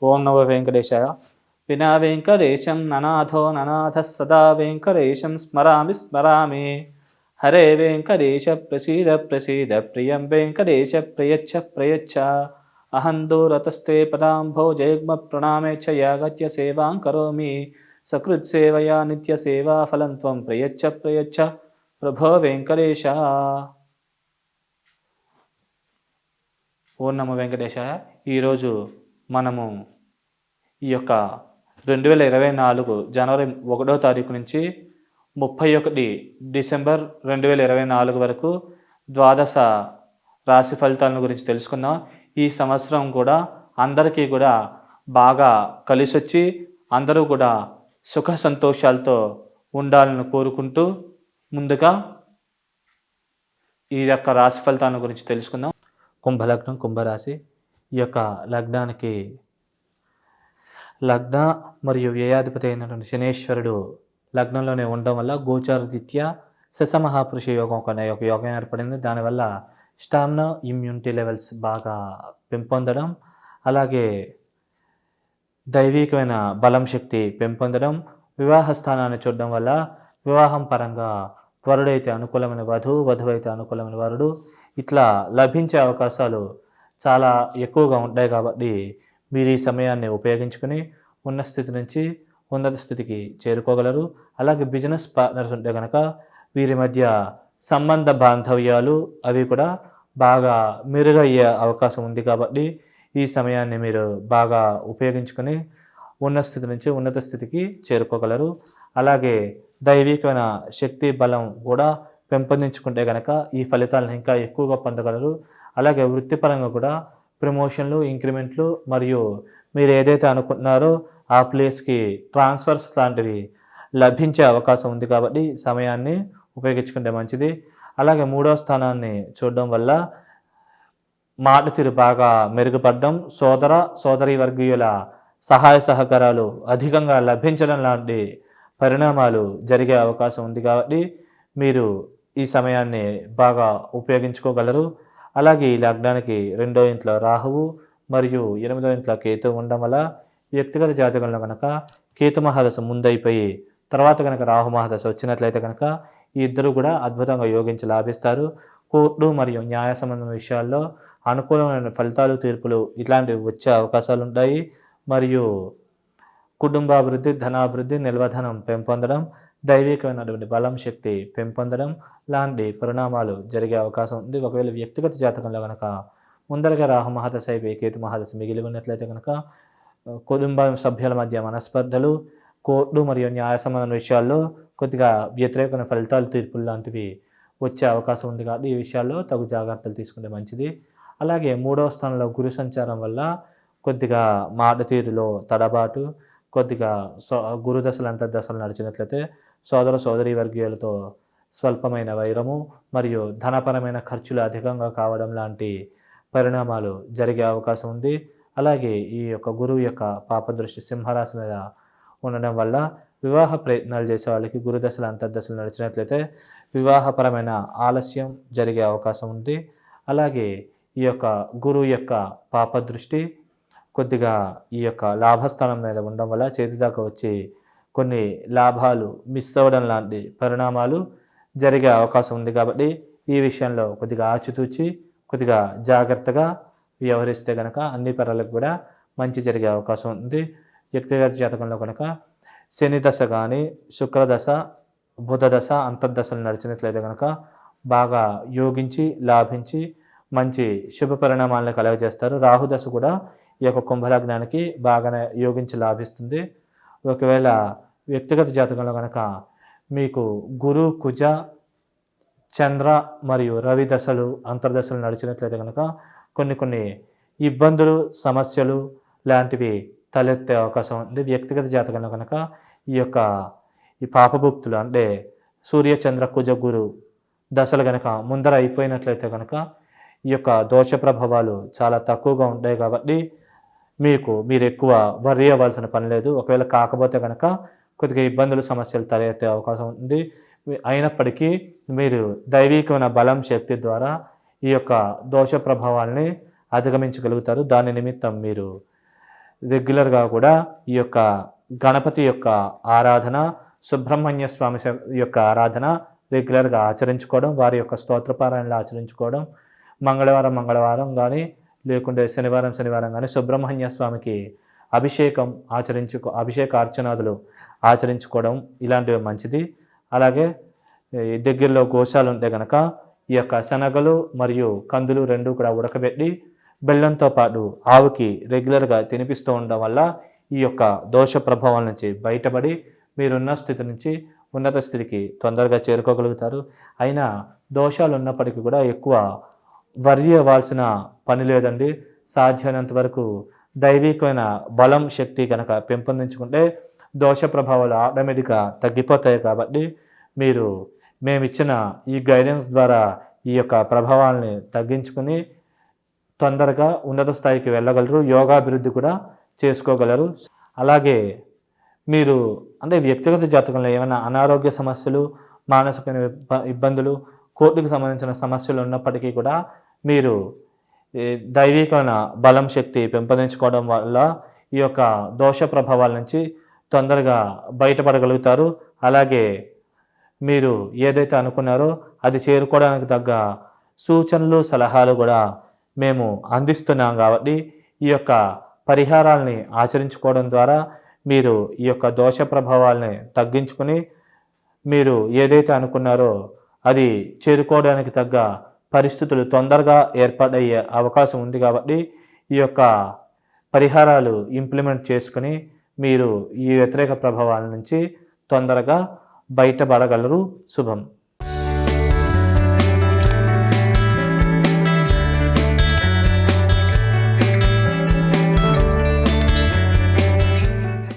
ఓం నమో వెంకటేశాయ. వినా వెంకటేశం ననాథో ననాథ సదా వెంకటేశం స్మరామి స్మరామి. హరే వెంకటేశ ప్రసీద ప్రసీద ప్రియం వెంకటేశ ప్రయచ్చ ప్రయచ్చ. అహం దూరతస్తే పదాంభోజయుగ్మ ప్రణామే చ యాగత్య సేవాం కరోమి. సకృత్సేవయా నిత్యసేవా ఫలం త్వం ప్రయచ్చ ప్రయచ్చ ప్రభో వెంకటేశ. ఓం నమో వెంకటేశాయ. ఈరోజు మనము ఈ యొక్క 2024 జనవరి 1వ తారీఖు నుంచి 31 డిసెంబర్ 2024 వరకు ద్వాదశ రాశి ఫలితాలను గురించి తెలుసుకుందాం. ఈ సంవత్సరం కూడా అందరికీ కూడా బాగా కలిసొచ్చి అందరూ కూడా సుఖ సంతోషాలతో ఉండాలని కోరుకుంటూ ముందుగా ఈ యొక్క రాశి ఫలితాల గురించి తెలుసుకుందాం. కుంభలగ్నం, కుంభరాశి. ఈ యొక్క లగ్నానికి లగ్న మరియు వ్యయాధిపతి అయినటువంటి శనేశ్వరుడు లగ్నంలోనే ఉండడం వల్ల గోచారరీత్యా శశమహాపురుష యోగం అనే ఒక యోగం ఏర్పడింది. దానివల్ల స్టామినా, ఇమ్యూనిటీ లెవెల్స్ బాగా పెంపొందడం, అలాగే దైవికమైన బలం శక్తి పెంపొందడం, వివాహ స్థానాన్ని చూడడం వల్ల వివాహం పరంగా వరుడైతే అనుకూలమైన వధువు, వధువు అయితే అనుకూలమైన వరుడు ఇట్లా లభించే అవకాశాలు చాలా ఎక్కువగా ఉంటాయి. కాబట్టి మీరు ఈ సమయాన్ని ఉపయోగించుకొని ఉన్న స్థితి నుంచి ఉన్నత స్థితికి చేరుకోగలరు. అలాగే బిజినెస్ పార్ట్నర్స్ ఉంటే కనుక వీరి మధ్య సంబంధ బాంధవ్యాలు అవి కూడా బాగా మెరుగయ్యే అవకాశం ఉంది. కాబట్టి ఈ సమయాన్ని మీరు బాగా ఉపయోగించుకొని ఉన్న స్థితి నుంచి ఉన్నత స్థితికి చేరుకోగలరు. అలాగే దైవికమైన శక్తి బలం కూడా పెంపొందించుకుంటే కనుక ఈ ఫలితాలను ఇంకా ఎక్కువగా పొందగలరు. అలాగే వృత్తిపరంగా కూడా ప్రమోషన్లు, ఇంక్రిమెంట్లు మరియు మీరు ఏదైతే అనుకుంటున్నారో ఆ ప్లేస్కి ట్రాన్స్ఫర్స్ లాంటివి లభించే అవకాశం ఉంది. కాబట్టి సమయాన్ని ఉపయోగించుకుంటే మంచిది. అలాగే 3వ స్థానాన్ని చూడడం వల్ల మాట తీరు బాగా మెరుగుపడడం, సోదరీ వర్గీయుల సహాయ సహకారాలు అధికంగా లభించడం లాంటి పరిణామాలు జరిగే అవకాశం ఉంది. కాబట్టి మీరు ఈ సమయాన్ని బాగా ఉపయోగించుకోగలరు. అలాగే ఈ లగ్నానికి 2వ ఇంట్లో రాహువు మరియు 8వ ఇంట్లో కేతు ఉండడం వల్ల వ్యక్తిగత జాతకంలో కనుక కేతు మహాదశ ముందైపోయి తర్వాత కనుక రాహు మహాదశ వచ్చినట్లయితే కనుక ఈ ఇద్దరు కూడా అద్భుతంగా యోగించి లాభిస్తారు. కోర్టు మరియు న్యాయ సంబంధం విషయాల్లో అనుకూలమైన ఫలితాలు, తీర్పులు ఇట్లాంటివి వచ్చే అవకాశాలు ఉంటాయి. మరియు కుటుంబాభివృద్ధి, ధనాభివృద్ధి, నిల్వధనం పెంపొందడం, దైవికమైనటువంటి బలం శక్తి పెంపొందడం లాంటి పరిణామాలు జరిగే అవకాశం ఉంది. ఒకవేళ వ్యక్తిగత జాతకంలో కనుక ముందరగా రాహు మహాదశ అయిపోయి కేతు మహాదశ మిగిలి ఉన్నట్లయితే కనుక కుటుంబ సభ్యుల మధ్య మనస్పర్ధలు, కోర్టు మరియు న్యాయ సంబంధం విషయాల్లో కొద్దిగా వ్యతిరేకమైన ఫలితాలు, తీర్పులు లాంటివి వచ్చే అవకాశం ఉంది. కాబట్టి ఈ విషయాల్లో తగు జాగ్రత్తలు తీసుకుంటే మంచిది. అలాగే 3వ స్థానంలో గురు సంచారం వల్ల కొద్దిగా మాట తీరులో తడబాటు, కొద్దిగా గురుదశలు అంతర్దశలు నడిచినట్లయితే సోదరీ వర్గీయులతో స్వల్పమైన వైరము మరియు ధనపరమైన ఖర్చులు అధికంగా కావడం లాంటి పరిణామాలు జరిగే అవకాశం ఉంది. అలాగే ఈ యొక్క గురువు యొక్క పాపదృష్టి సింహరాశి మీద ఉండడం వల్ల వివాహ ప్రయత్నాలు చేసే వాళ్ళకి గురుదశలు అంతర్దశలు నడిచినట్లయితే వివాహపరమైన ఆలస్యం జరిగే అవకాశం ఉంది. అలాగే ఈ యొక్క గురువు యొక్క పాపదృష్టి కొద్దిగా ఈ యొక్క లాభస్థానం మీద ఉండడం వల్ల చేతి దాకా వచ్చి కొన్ని లాభాలు మిస్ అవ్వడం లాంటి పరిణామాలు జరిగే అవకాశం ఉంది. కాబట్టి ఈ విషయంలో కొద్దిగా ఆచితూచి కొద్దిగా జాగ్రత్తగా వ్యవహరిస్తే కనుక అన్ని పరాలకు కూడా మంచి జరిగే అవకాశం ఉంది. వ్యక్తిగత జాతకంలో కనుక శని దశ కానీ, శుక్రదశ, బుధ దశ అంతర్దశలు నడిచినట్లయితే కనుక బాగా యోగించి లాభించి మంచి శుభ పరిణామాలను కలగజేస్తారు. రాహుదశ కూడా ఈ యొక్క కుంభలగ్నానికి బాగానే యోగించి లాభిస్తుంది. ఒకవేళ వ్యక్తిగత జాతకంలో కనుక మీకు గురు, కుజ, చంద్ర మరియు రవి దశలు అంతర్దశలు నడిచినట్లయితే కనుక కొన్ని ఇబ్బందులు, సమస్యలు లాంటివి తలెత్తే అవకాశం ఉంది. వ్యక్తిగత జాతకంలో కనుక ఈ పాపభుక్తులు అంటే సూర్య, చంద్ర, కుజ, గురు దశలు కనుక ముందర అయిపోయినట్లయితే కనుక ఈ యొక్క దోష ప్రభావాలు చాలా తక్కువగా ఉంటాయి. కాబట్టి మీరు ఎక్కువ వర్రీ అవ్వాల్సిన పని లేదు. ఒకవేళ కాకపోతే కనుక కొద్దిగా ఇబ్బందులు, సమస్యలు తలెత్తే అవకాశం ఉంది. అయినప్పటికీ మీరు దైవికమైన బలం శక్తి ద్వారా ఈ యొక్క దోష ప్రభావాల్ని అధిగమించగలుగుతారు. దాని నిమిత్తం మీరు రెగ్యులర్గా కూడా ఈ యొక్క గణపతి యొక్క ఆరాధన, సుబ్రహ్మణ్య స్వామి యొక్క ఆరాధన రెగ్యులర్గా ఆచరించుకోవడం, వారి యొక్క స్తోత్రపారాయణలు ఆచరించుకోవడం, మంగళవారం కానీ లేకుంటే శనివారం కానీ సుబ్రహ్మణ్య స్వామికి అభిషేక అర్చనాదులు ఆచరించుకోవడం ఇలాంటివి మంచిది. అలాగే దగ్గరలో గోశాలు ఉంటే కనుక ఈ యొక్క శనగలు మరియు కందులు రెండు కూడా ఉడకబెట్టి బెల్లంతో పాటు ఆవుకి రెగ్యులర్గా తినిపిస్తూ ఉండడం వల్ల ఈ యొక్క దోష ప్రభావాల నుంచి బయటపడి మీరున్న స్థితి నుంచి ఉన్నత స్థితికి తొందరగా చేరుకోగలుగుతారు. అయినా దోషాలు ఉన్నప్పటికీ కూడా ఎక్కువ వర్రీ అవ్వాల్సిన పని లేదండి. సాధ్యమైనంత వరకు దైవికమైన బలం, శక్తి కనుక పెంపొందించుకుంటే దోష ప్రభావాలు ఆటోమేటిక్గా తగ్గిపోతాయి. కాబట్టి మీరు మేమిచ్చిన ఈ గైడెన్స్ ద్వారా ఈ యొక్క ప్రభావాలని తగ్గించుకుని తొందరగా ఉన్నత స్థాయికి వెళ్ళగలరు, యోగాభివృద్ధి కూడా చేసుకోగలరు. అలాగే మీరు అంటే వ్యక్తిగత జాతకంలో ఏమైనా అనారోగ్య సమస్యలు, మానసిక ఇబ్బందులు, కోర్టుకు సంబంధించిన సమస్యలు ఉన్నప్పటికీ కూడా మీరు దైవికమైన బలం, శక్తి పెంపొందించుకోవడం వల్ల ఈ యొక్క దోష ప్రభావాల నుంచి తొందరగా బయటపడగలుగుతారు. అలాగే మీరు ఏదైతే అనుకున్నారో అది చేరుకోవడానికి తగ్గ సూచనలు, సలహాలు కూడా మేము అందిస్తున్నాం. కాబట్టి ఈ యొక్క పరిహారాలని ఆచరించుకోవడం ద్వారా మీరు ఈ యొక్క దోష ప్రభావాలని తగ్గించుకుని మీరు ఏదైతే అనుకున్నారో అది చేరుకోవడానికి తగ్గ పరిస్థితులు తొందరగా ఏర్పడయ్యే అవకాశం ఉంది. కాబట్టి ఈ యొక్క పరిహారాలు ఇంప్లిమెంట్ చేసుకుని మీరు ఈ వ్యతిరేక ప్రభావాల నుంచి తొందరగా బయటపడగలరు. శుభం.